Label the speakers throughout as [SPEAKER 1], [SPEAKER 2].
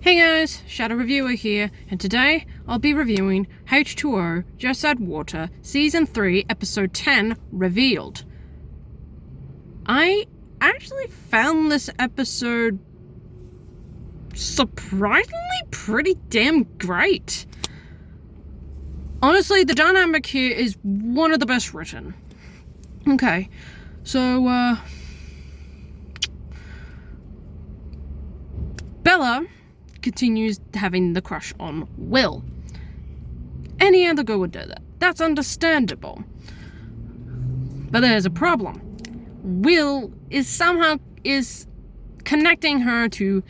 [SPEAKER 1] Hey guys, Shadow Reviewer here, and today I'll be reviewing H20 Just Add Water Season 3 Episode 10 Revealed. I actually found this episode surprisingly pretty damn great. Honestly, the dynamic here is one of the best written. Okay, so Bella continues having the crush on Will. Any other girl would do that. That's understandable. But there's a problem. Will is connecting her to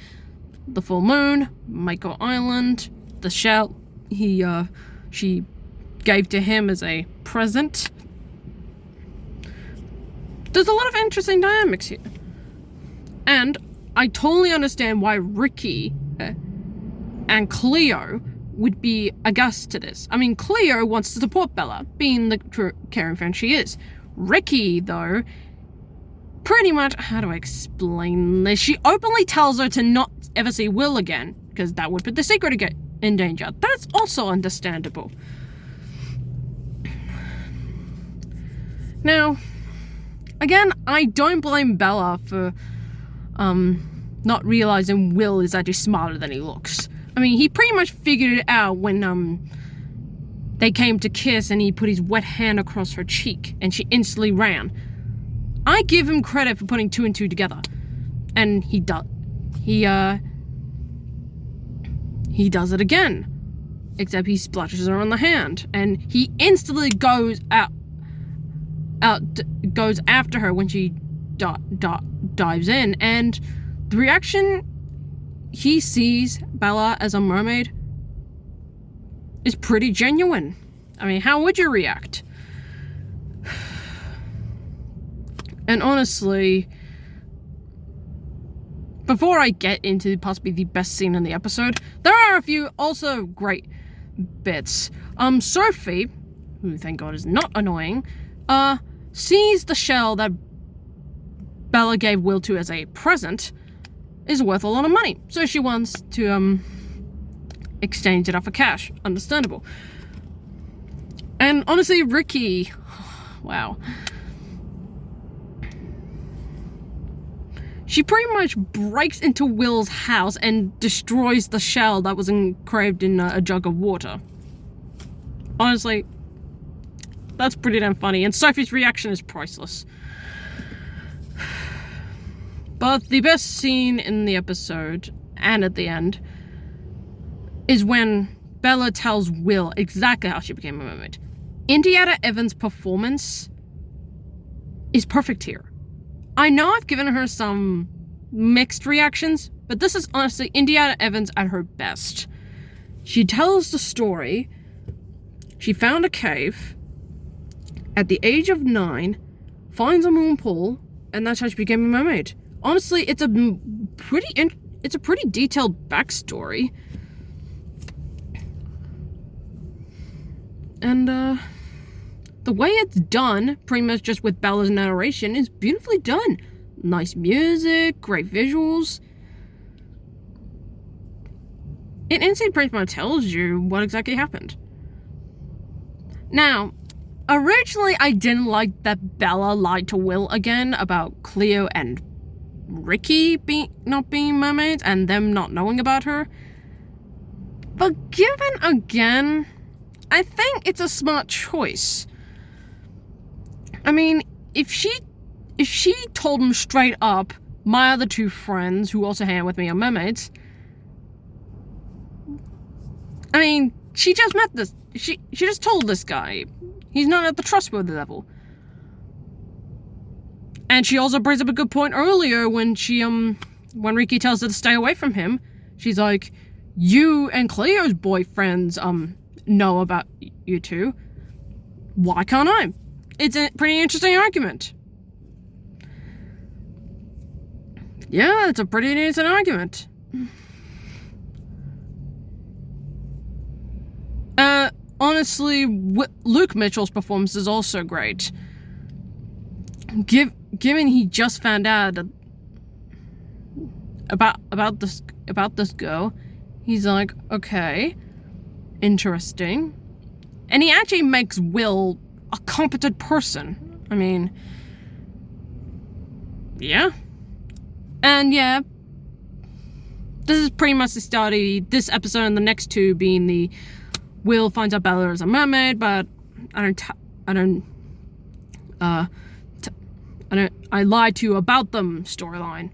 [SPEAKER 1] the full moon, Michael Island, the shell she gave to him as a present. There's a lot of interesting dynamics here. And I totally understand why Ricky and Cleo would be aghast to this. I mean, Cleo wants to support Bella, being the caring friend she is. Ricky, though, pretty much, how do I explain this? She openly tells her to not ever see Will again, because that would put the secret in danger. That's also understandable. Now, again, I don't blame Bella for not realizing Will is actually smarter than he looks. I mean, he pretty much figured it out when they came to kiss and he put his wet hand across her cheek and she instantly ran. I give him credit for putting two and two together. And he does it again. Except he splashes her on the hand and he instantly goes after her when she dives in, and the reaction he sees Bella as a mermaid is pretty genuine. I mean, how would you react? And honestly, before I get into possibly the best scene in the episode, there are a few also great bits. Sophie, who thank God is not annoying, sees the shell that Bella gave Will to as a present is worth a lot of money. So she wants to exchange it off for cash. Understandable. And honestly, Ricky, wow. She pretty much breaks into Will's house and destroys the shell that was engraved in a jug of water. Honestly, that's pretty damn funny, and Sophie's reaction is priceless. But the best scene in the episode, and at the end, is when Bella tells Will exactly how she became a mermaid. Indiana Evans' performance is perfect here. I know I've given her some mixed reactions, but this is honestly Indiana Evans at her best. She tells the story. She found a cave at the age of 9, finds a moon pool, and that's how she became a mermaid. Honestly, it's a pretty detailed backstory. And the way it's done, pretty much just with Bella's narration, is beautifully done. Nice music, great visuals. It instantly pretty much tells you what exactly happened. Now, originally I didn't like that Bella lied to Will again about Cleo and Ricky not being mermaids and them not knowing about her. But given again, I think it's a smart choice. I mean, if she told him straight up, my other two friends who also hang out with me are mermaids, I mean, she just met this, she just told this guy, he's not at the trustworthy level. And she also brings up a good point earlier when when Ricky tells her to stay away from him. She's like, you and Cleo's boyfriends, know about you two. Why can't I? It's a pretty interesting argument. Yeah, it's a pretty decent argument. Honestly, Luke Mitchell's performance is also great. Given he just found out about this girl, He's like, okay, interesting. And he actually makes Will a competent person. I mean, yeah. And yeah, this is pretty much the start of this episode, and the next two being the Will finds out Bella is a mermaid, but I lied to you about them storyline.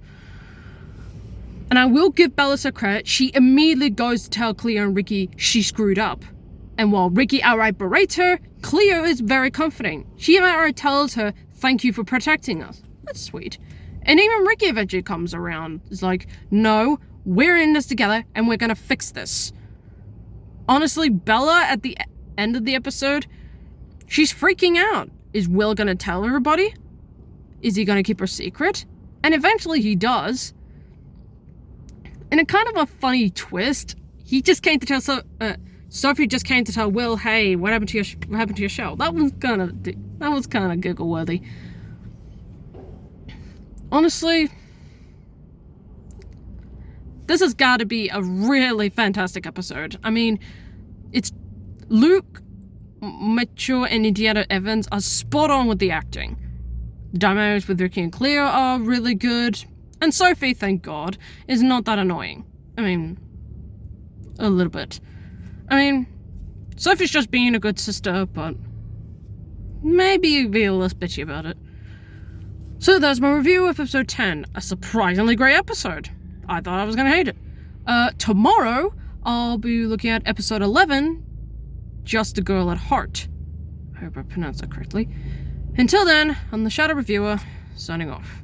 [SPEAKER 1] And I will give Bella some credit. She immediately goes to tell Cleo and Ricky she screwed up. And while Ricky outright berates her, Cleo is very comforting. She outright tells her, thank you for protecting us. That's sweet. And even Ricky eventually comes around. It's like, no, we're in this together and we're gonna fix this. Honestly, Bella at the end of the episode, she's freaking out. Is Will gonna tell everybody? Is he gonna keep her secret? And eventually he does. In a kind of a funny twist, he just came to tell Sophie just came to tell Will, hey, what happened to your show? That was kind of giggle worthy. Honestly, this has got to be a really fantastic episode. I mean, it's Luke, Mitchell, and Indiana Evans are spot on with the acting. The dynamics with Ricky and Cleo are really good. And Sophie, thank God, is not that annoying. I mean, a little bit. I mean, Sophie's just being a good sister, but maybe be a little bitchy about it. So that's my review of episode 10. A surprisingly great episode. I thought I was going to hate it. Tomorrow, I'll be looking at episode 11, Just a Girl at Heart. I hope I pronounced that correctly. Until then, I'm the Shadow Reviewer, signing off.